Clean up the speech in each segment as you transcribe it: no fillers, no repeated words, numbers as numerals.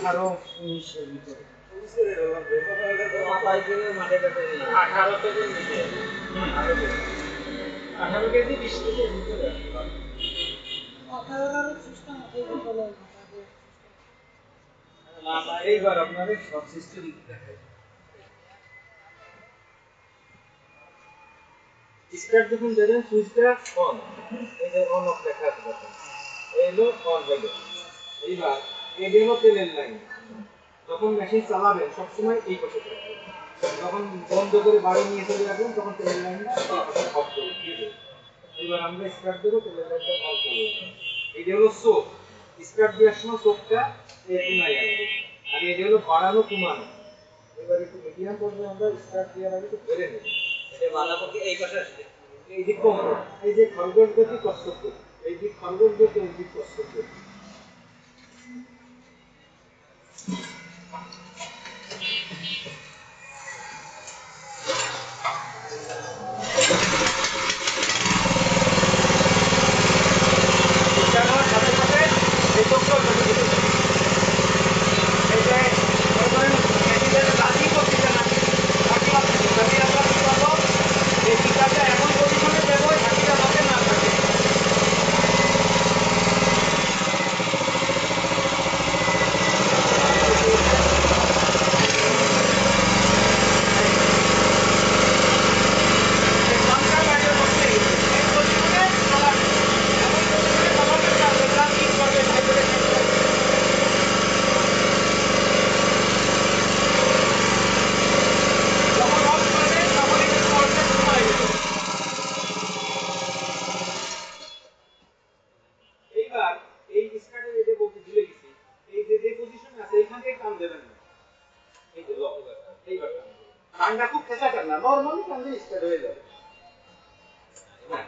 18-19 এর ভিতরে। মাথায় করে মাঠে কাটে 18 থেকে নিচে 18 কেজি 20 কেজি ভিতরে 18 সিস্টেম আছে বলে এইবার আপনাদের সব সিস্টেম দেখাই। স্টার্ট যখন দেবেন সুইচটা অন, এই যে অন অফ লেখা আছে দেখুন, এই হলো অন হয়ে গেল। এইবার এই হলো তেলের লাইন, যখন মেশিন চালাবেন সবসময় এই পাশে থাকবে, যখন বন্ধ করে বাড়ি নিয়ে চলে যাবেন তখন তেলের লাইনটা এই পাশে অফ করে দিয়ে দেবেন। এবার আমরা স্টার্ট দেবো, তেলের লাইনটা অন করবো। এই যে হলো চোখ, স্টার্ট দেওয়ার সময় চোখটা এই কোনায় আসবে, আর এই যে হলো বাড়ানো কমানো। এবার একটু মিডিয়াম পর্যায়ে আমরা স্টার্ট দেওয়ার আগে একটু ধরে নেব, এটা বাধা করতে এই পাশে আসবে। এই যে কম, এই যে খরগোশ গতি কচ্ছপ গতি, এই যে খরগোশ গতি এই যে কচ্ছপ গতি। ঠান্ডা খুব খেঁচা টান না, নরমালি টানলে স্টার্ট হয়ে যাবে। হ্যাঁ,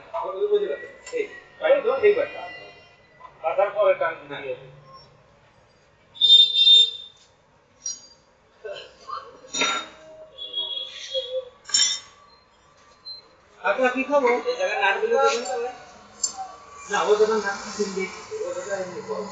বুঝে গেছে। এই বাইরে তো এইবার বাঁধার পরে টান দিয়ে আচ্ছা কি খাবো? এই জায়গায় নাটগুলো দেবেন তাহলে না, ও যখন নাটক সিন দেখি, ও যখন এমনি করে